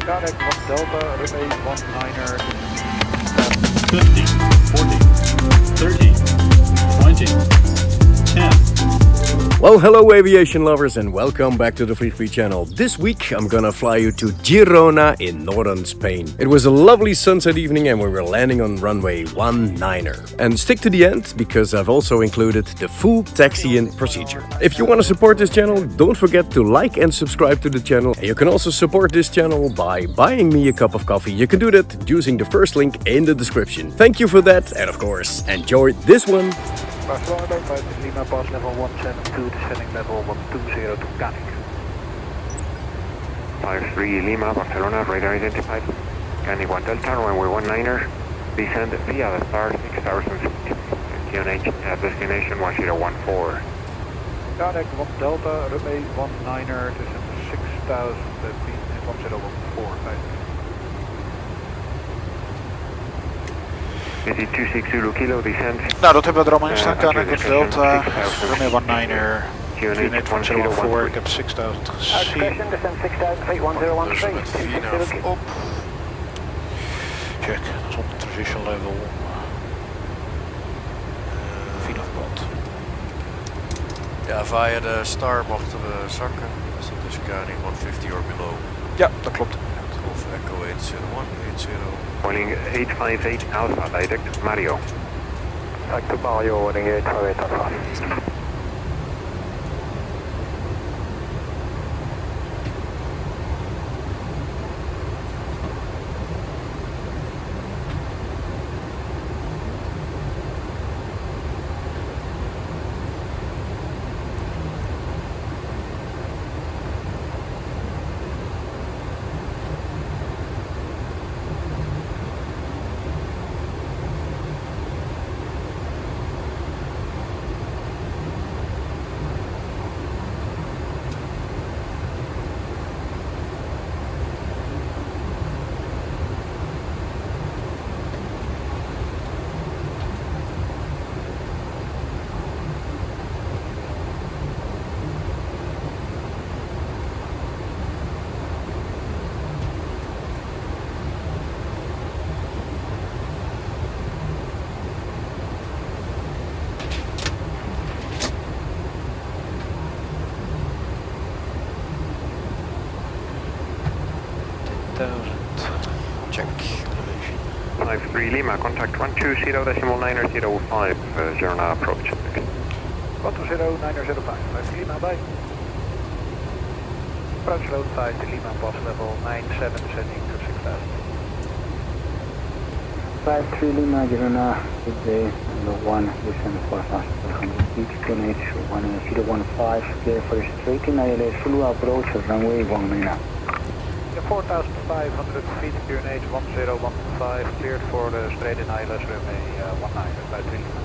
Contact 1 Delta, runway 19er. 15, 14, 13, 20, 10. Well, hello aviation lovers and welcome back to the VLIEGPIET channel. This week I'm gonna fly you to Girona in northern Spain. It was a lovely sunset evening and we were landing on runway 19er. And stick to the end because I've also included the full taxiing procedure. If you want to support this channel, don't forget to like and subscribe to the channel. And you can also support this channel by buying me a cup of coffee. You can do that using the first link in the description. Thank you for that and of course, enjoy this one. Barcelona, by Lima, pass level 172, descending level 120 to Callsign. 53 Lima, Barcelona, radar identified. Candy 1 Delta, runway 19er, descend via the star 6000 feet. QNH at destination 1014. Contact 1 Delta, runway 19er, descend 6000 feet, 1014. Is it 26 Zulu Kilo, descend? Nou, dat hebben we er allemaal in staan. Contact Delta, runway 19er, QNH 1014, ik heb 6000 gezien. Dus met 4 op. Check, dat is op de transition level. 4 pad. Ja, via de star mochten we zakken. Dus dat is KNI 150 or below. Ja, dat klopt. Of Echo 80180. Boeing 858 Alpha, direct Mario. Back to Mario, running 858 Alpha. Check. 53 Lima, contact 120.905, Girona approach. 120.905, 5 Lima, bye. Approach load 5 Lima, pass level 97, descending to 6000. 53 Lima, Girona, good day, number 1, descend 4,100 feet, QNH 1015, clear for straighting, ILS Zulu approach, runway 19er. 4,500 feet, QNH 1015, cleared for the straight in ILS runway 19er, 53 Lima.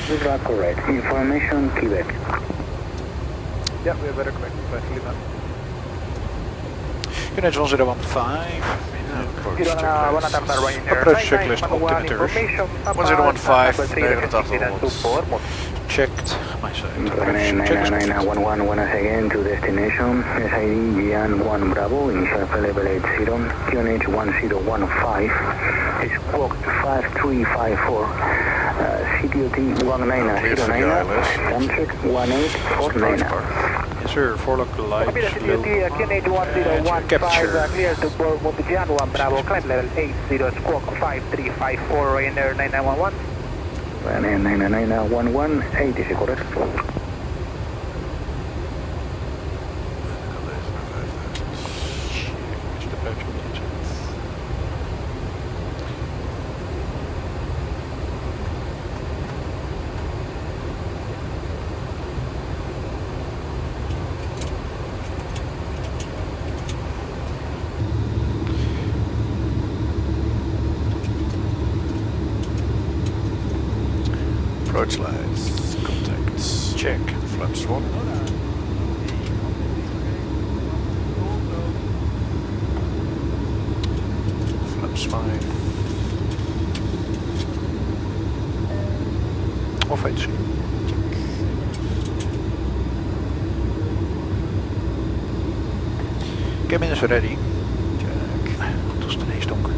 You are correct. Information, Quebec. Yeah, we are better correct, 53 Lima. QNH 1015. Approach checklist altimeters. 1015, 8900. Checked. My side. 99911, once again to destination. SID GN1 Bravo, initial level 80, QNH 1015, squawk 5354, CTOT 1909, Amtrak 1849. Yes sir, 4 local lights. QNH 1015, clear to board Montegiano 1 Bravo, climb level 80, squawk 5354, Ryanair 9911. 99911, 80 is correct. Approach lights, contacts. Check. Flaps 1. Flaps 5. Of iets. Cabin is ready. was het ineens donker.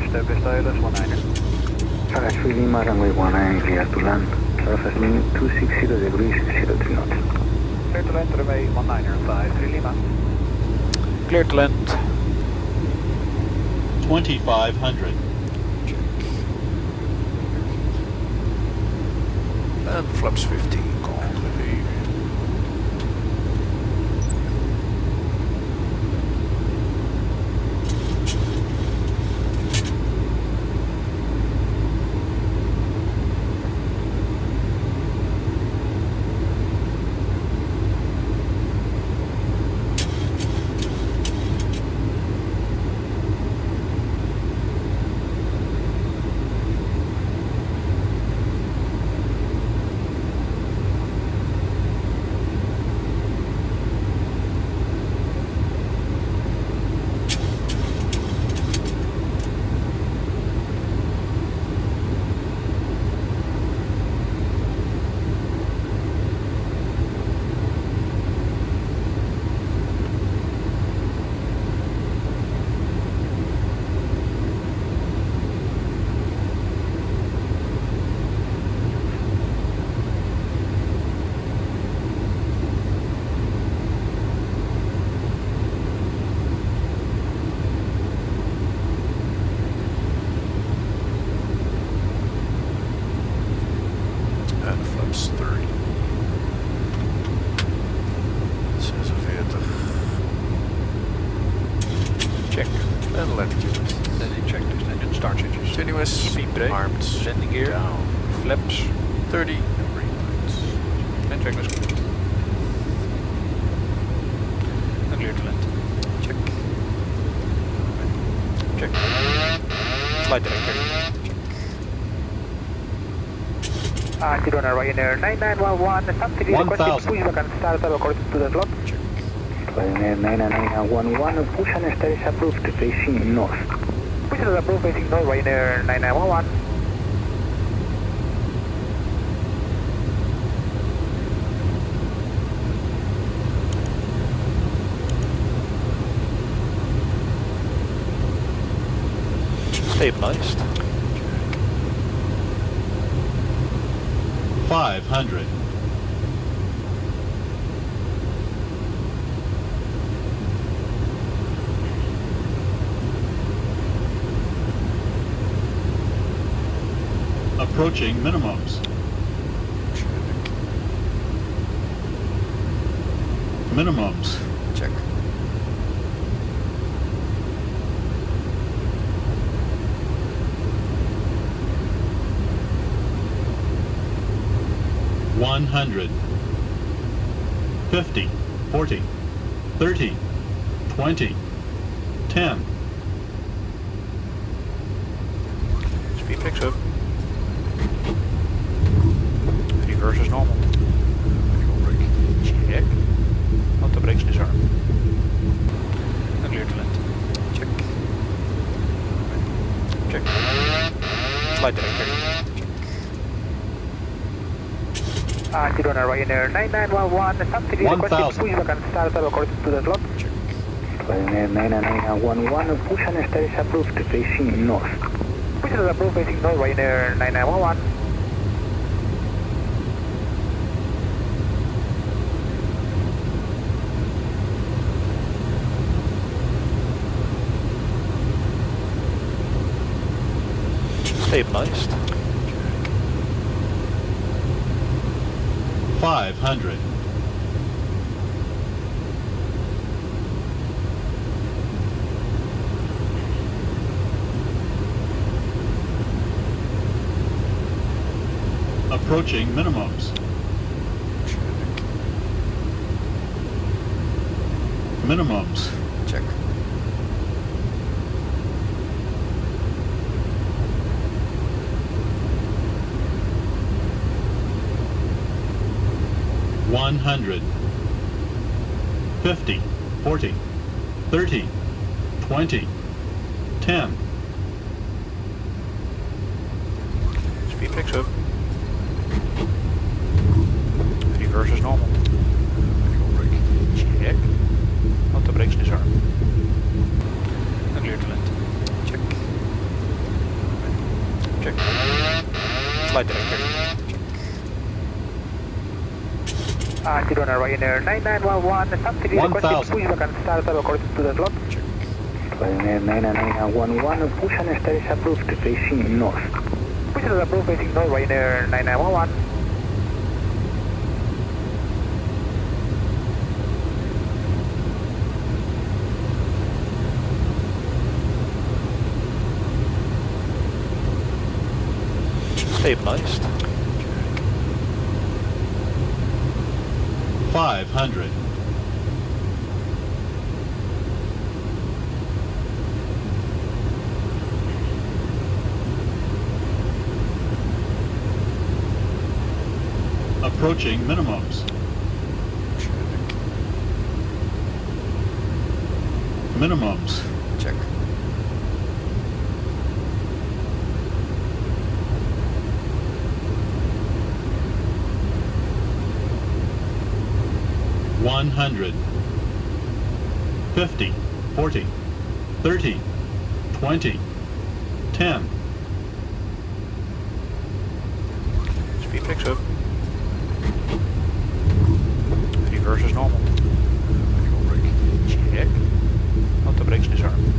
Established 53 Lima, runway 19, clear to land. Surface wind 260 degrees, 03 knots. Clear to land, runway 19er, 53 Lima. Clear to land. 2500. And flaps 15 completely. Speed brake, arms landing gear, down, flaps, 30 and green lights. and track is good. And clear to land. Check. Check. Flight director. Girona Ryanair 9911, something requested 1000. pushback and start up according to the slot. Check. Ryanair 9911, push and start is approved, facing north. Push is approved, facing north, Ryanair 9911. Stabilized. 500. Approaching minimums. Minimums. Check. Check. 100. 50. 40. 30. 20. 10. Speed picks up. Reverse is normal. Manual brake. Check. Not the brakes disarm. And clear to land. Check. Check. Flight director. Girona Ryanair 9911, something requested 1000. pushback and start up according to the slot. Check. Ryanair 9911, push and start is approved, facing north. Push is approved, facing north, Ryanair 9911. Stabilized. 500. Approaching minimums. Check. Minimums. Check. One 100. 50. 40. 30. 20. 10. flight director. Girona Ryanair 9911, something is requested, 1000. push back and start according to the slot. Ryanair 9911, push and start is approved, facing north. Push is approved, facing north, Ryanair 9911. Stabilized. 500. Approaching minimums. Minimums. Check. One 100. 50. 40. 30. 20. 10. Speed picks up. Reverse is normal. Check. Not the brakes disarm.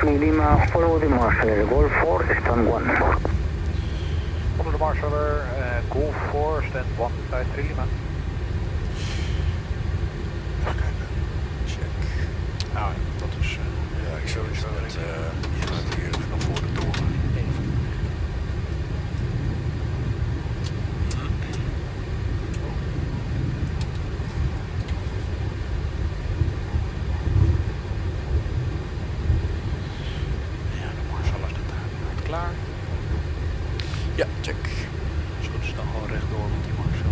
Lima, follow the marshaller, Golf 4, stand 1. Follow the marshaller, Golf 4, stand 1, 53 Lima. Even kijken. Check. Ah, dat is... Ja, ik sowieso het hier nog voor de toren. Klaar? Ja, check. Zo, dus dan gewoon rechtdoor met die marshal.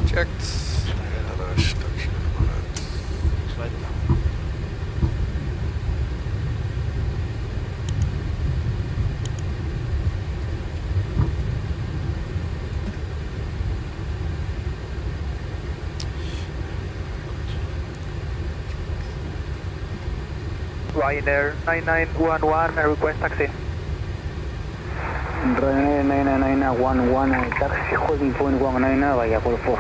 Checked. Ja, daar is straks nog maar uit. Sluit het aan. Ryanair 9911, request taxi. Ryanair 9911, taxi holding point 119, via Golf 4.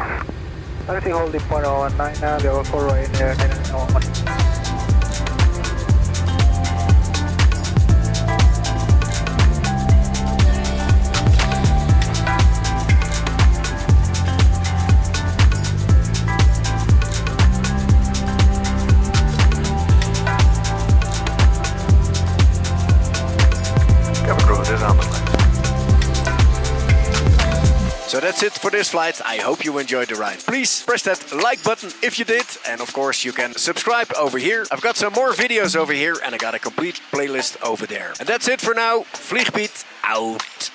Taxi holding point 119, we are for Ryanair 9911. So that's it for this flight. I hope you enjoyed the ride. Please press that like button if you did. And of course you can subscribe over here. I've got some more videos over here and I got a complete playlist over there. And that's it for now. VLIEGPIET out.